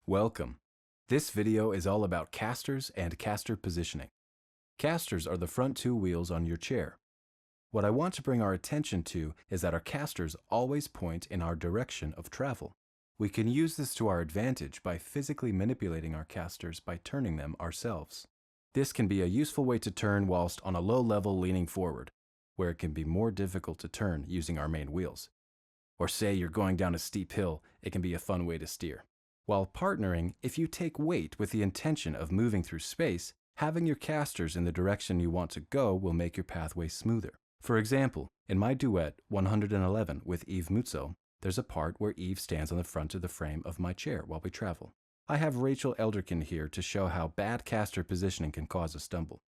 Welcome. This video is all about casters and caster positioning. Casters are the front two wheels on your chair. What I want to bring our attention to is that our casters always point in our direction of travel. We can use this to our advantage by physically manipulating our casters by turning them ourselves. This can be a useful way to turn whilst on a low level leaning forward, where it can be more difficult to turn using our main wheels. Or say you're going down a steep hill, it can be a fun way to steer. While partnering, if you take weight with the intention of moving through space, having your casters in the direction you want to go will make your pathway smoother. For example, in my duet 111 with Eve Mutzel, there's a part where Eve stands on the front of the frame of my chair while we travel. I have Rachel Elderkin here to show how bad caster positioning can cause a stumble.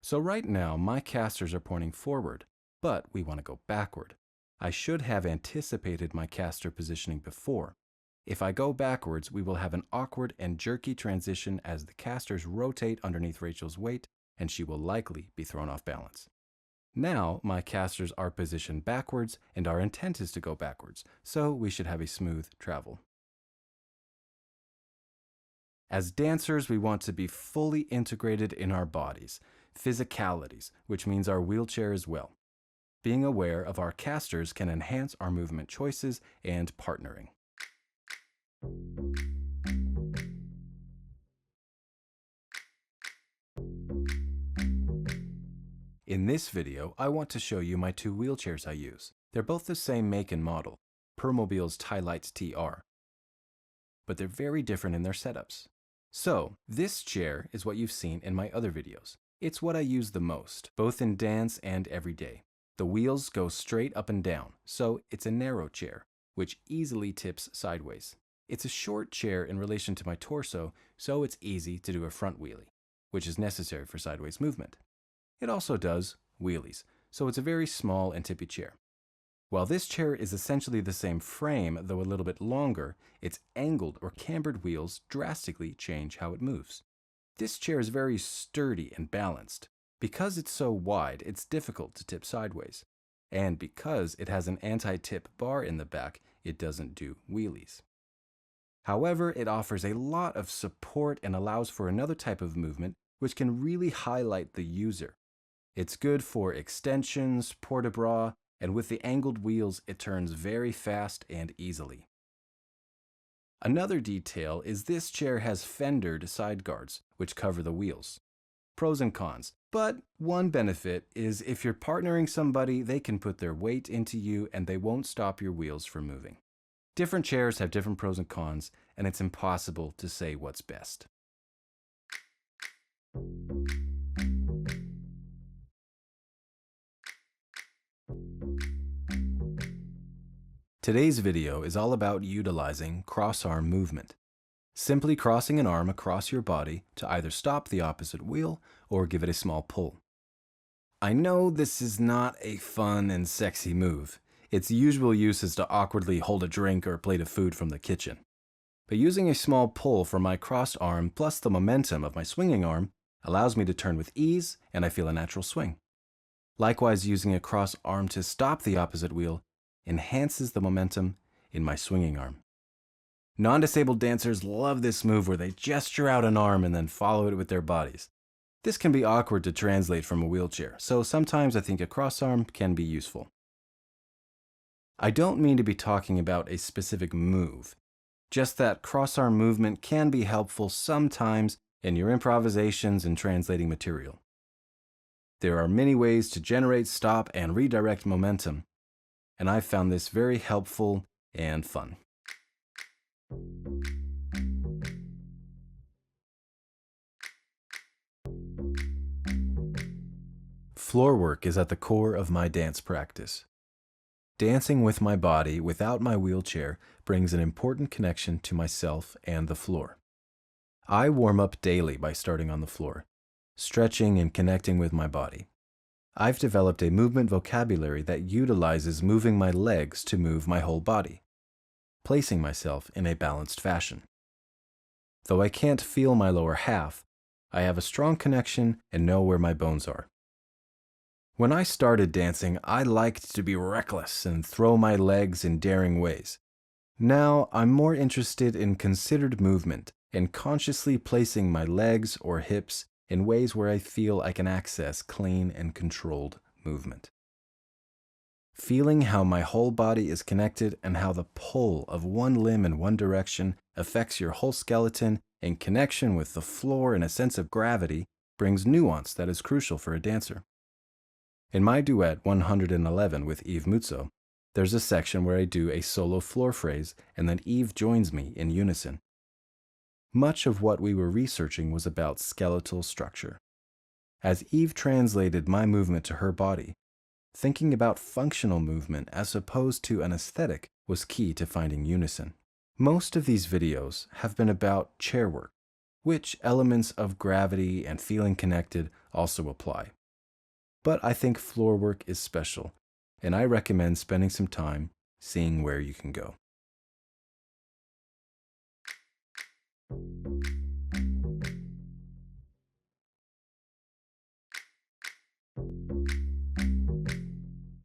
So right now, my casters are pointing forward, but we want to go backward. I should have anticipated my caster positioning before. If I go backwards, we will have an awkward and jerky transition as the casters rotate underneath Rachel's weight, and she will likely be thrown off balance. Now, my casters are positioned backwards, and our intent is to go backwards, so we should have a smooth travel. As dancers, we want to be fully integrated in our bodies, physicalities, which means our wheelchair as well. Being aware of our casters can enhance our movement choices and partnering. In this video, I want to show you my two wheelchairs I use. They're both the same make and model, Permobil's Tylites TR, but they're very different in their setups. So, this chair is what you've seen in my other videos. It's what I use the most, both in dance and every day. The wheels go straight up and down, so it's a narrow chair, which easily tips sideways. It's a short chair in relation to my torso, so it's easy to do a front wheelie, which is necessary for sideways movement. It also does wheelies, so it's a very small and tippy chair. While this chair is essentially the same frame, though a little bit longer, its angled or cambered wheels drastically change how it moves. This chair is very sturdy and balanced. Because it's so wide, it's difficult to tip sideways. And because it has an anti-tip bar in the back, it doesn't do wheelies. However, it offers a lot of support and allows for another type of movement which can really highlight the user. It's good for extensions, port-a-bras, and with the angled wheels, it turns very fast and easily. Another detail is this chair has fendered side guards, which cover the wheels. Pros and cons, but one benefit is if you're partnering somebody, they can put their weight into you and they won't stop your wheels from moving. Different chairs have different pros and cons, and it's impossible to say what's best. Today's video is all about utilizing cross-arm movement. Simply crossing an arm across your body to either stop the opposite wheel or give it a small pull. I know this is not a fun and sexy move. Its usual use is to awkwardly hold a drink or a plate of food from the kitchen. But using a small pull for my crossed arm plus the momentum of my swinging arm allows me to turn with ease and I feel a natural swing. Likewise, using a cross arm to stop the opposite wheel enhances the momentum in my swinging arm. Non-disabled dancers love this move where they gesture out an arm and then follow it with their bodies. This can be awkward to translate from a wheelchair, so sometimes I think a cross arm can be useful. I don't mean to be talking about a specific move, just that cross-arm movement can be helpful sometimes in your improvisations and translating material. There are many ways to generate, stop, and redirect momentum, and I've found this very helpful and fun. Floor work is at the core of my dance practice. Dancing with my body without my wheelchair brings an important connection to myself and the floor. I warm up daily by starting on the floor, stretching and connecting with my body. I've developed a movement vocabulary that utilizes moving my legs to move my whole body, placing myself in a balanced fashion. Though I can't feel my lower half, I have a strong connection and know where my bones are. When I started dancing, I liked to be reckless and throw my legs in daring ways. Now, I'm more interested in considered movement and consciously placing my legs or hips in ways where I feel I can access clean and controlled movement. Feeling how my whole body is connected and how the pull of one limb in one direction affects your whole skeleton in connection with the floor and a sense of gravity brings nuance that is crucial for a dancer. In my duet 111 with Eve Muzzo, there's a section where I do a solo floor phrase and then Eve joins me in unison. Much of what we were researching was about skeletal structure. As Eve translated my movement to her body, thinking about functional movement as opposed to an aesthetic was key to finding unison. Most of these videos have been about chair work, which elements of gravity and feeling connected also apply. But I think floor work is special, and I recommend spending some time seeing where you can go.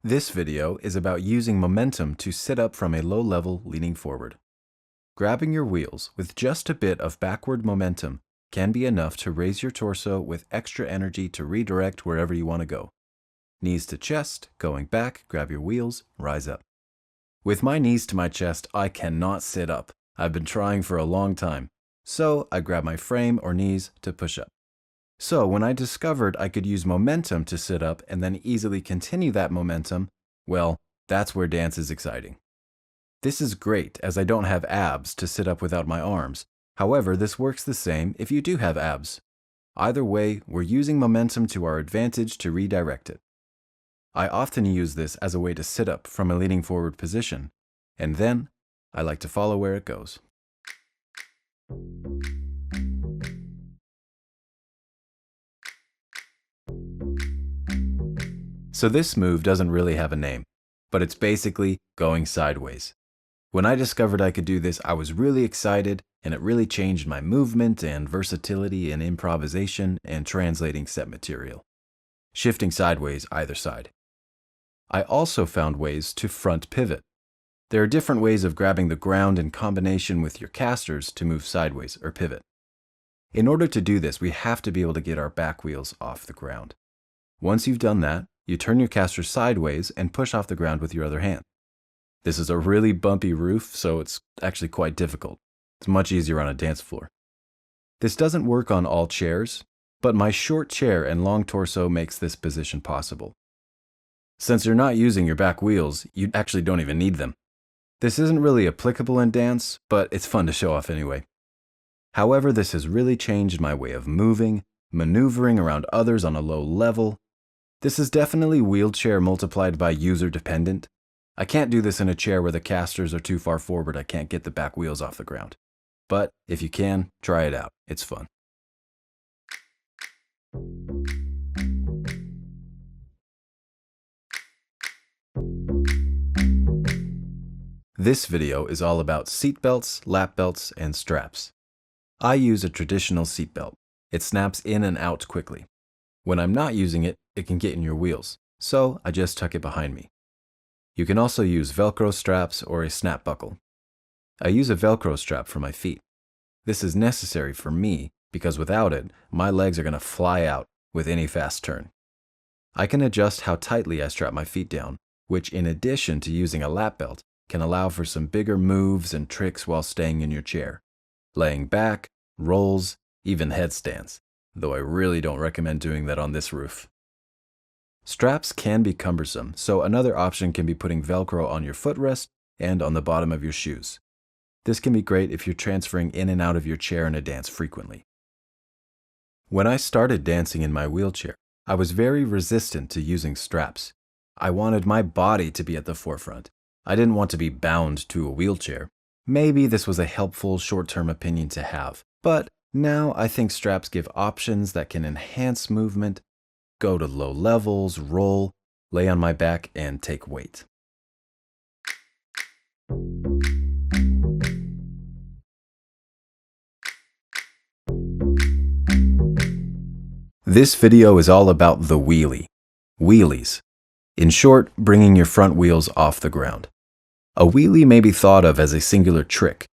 This video is about using momentum to sit up from a low level leaning forward. Grabbing your wheels with just a bit of backward momentum can be enough to raise your torso with extra energy to redirect wherever you want to go. Knees to chest, going back, grab your wheels, rise up. With my knees to my chest, I cannot sit up. I've been trying for a long time. So I grab my frame or knees to push up. So when I discovered I could use momentum to sit up and then easily continue that momentum, well, that's where dance is exciting. This is great as I don't have abs to sit up without my arms. However, this works the same if you do have abs. Either way, we're using momentum to our advantage to redirect it. I often use this as a way to sit up from a leaning forward position, and then I like to follow where it goes. So this move doesn't really have a name, but it's basically going sideways. When I discovered I could do this, I was really excited, and it really changed my movement and versatility in improvisation and translating set material. Shifting sideways either side. I also found ways to front pivot. There are different ways of grabbing the ground in combination with your casters to move sideways or pivot. In order to do this, we have to be able to get our back wheels off the ground. Once you've done that, you turn your caster sideways and push off the ground with your other hand. This is a really bumpy roof, so it's actually quite difficult. It's much easier on a dance floor. This doesn't work on all chairs, but my short chair and long torso makes this position possible. Since you're not using your back wheels, you actually don't even need them. This isn't really applicable in dance, but it's fun to show off anyway. However, this has really changed my way of moving, maneuvering around others on a low level. This is definitely wheelchair multiplied by user dependent. I can't do this in a chair where the casters are too far forward. I can't get the back wheels off the ground. But if you can, try it out. It's fun. This video is all about seatbelts, lap belts, and straps. I use a traditional seatbelt. It snaps in and out quickly. When I'm not using it, it can get in your wheels, so I just tuck it behind me. You can also use Velcro straps or a snap buckle. I use a Velcro strap for my feet. This is necessary for me because without it, my legs are going to fly out with any fast turn. I can adjust how tightly I strap my feet down, which in addition to using a lap belt, can allow for some bigger moves and tricks while staying in your chair. Laying back, rolls, even headstands, though I really don't recommend doing that on this roof. Straps can be cumbersome, so another option can be putting Velcro on your footrest and on the bottom of your shoes. This can be great if you're transferring in and out of your chair in a dance frequently. When I started dancing in my wheelchair, I was very resistant to using straps. I wanted my body to be at the forefront. I didn't want to be bound to a wheelchair. Maybe this was a helpful short-term opinion to have, but now I think straps give options that can enhance movement, go to low levels, roll, lay on my back, and take weight. This video is all about the wheelie. Wheelies. In short, bringing your front wheels off the ground. A wheelie may be thought of as a singular trick,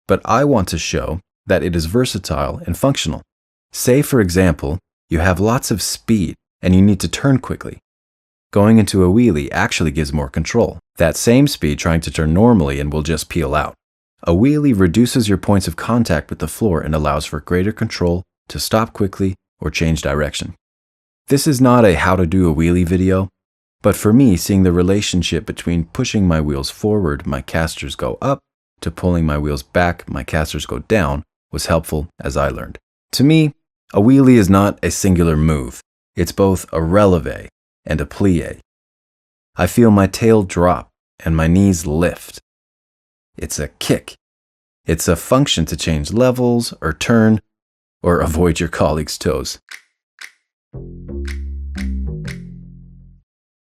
but I want to show that it is versatile and functional. Say, for example, you have lots of speed and you need to turn quickly. Going into a wheelie actually gives more control. That same speed trying to turn normally and will just peel out. A wheelie reduces your points of contact with the floor and allows for greater control to stop quickly or change direction. This is not a how to do a wheelie video, but for me, seeing the relationship between pushing my wheels forward, my casters go up, to pulling my wheels back, my casters go down, was helpful as I learned. To me, a wheelie is not a singular move. It's both a releve and a plie. I feel my tail drop and my knees lift. It's a kick. It's a function to change levels or turn or avoid your colleague's toes.